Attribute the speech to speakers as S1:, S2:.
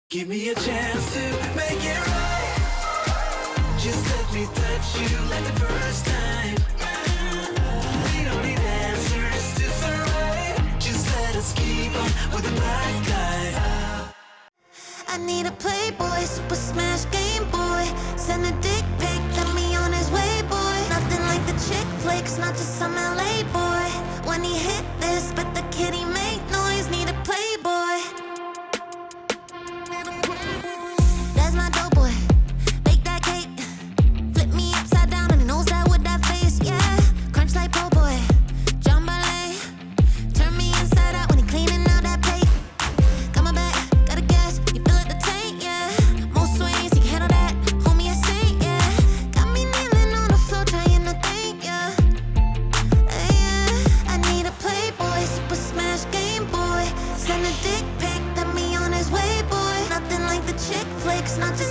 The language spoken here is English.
S1: Give me a chance to make it right. Just let me touch you like the first time. We don't need answers to survive. Just let us keep on with the black guy.
S2: I need a playboy, super smash game boy. Send a dick pic, let me on his way, boy. Nothing like the chick flicks, not just some LA boy. When he hit this, bet the kitty make noise. Need a playboy. That's my dope boy. Bake that cake, flip me upside down and nose that with that face, yeah. Crunch like po' boy, John Ballet. Turn me inside out when he cleaning out that plate. Coming back, gotta guess, you feel it the tank, yeah. Most swings, you can handle that, homie a saint, yeah. Got me kneeling on the floor trying to think, yeah. Yeah, I need a playboy, super smash game boy. Send a dick pic, let me on his way, boy. Nothing like the chick flicks, not just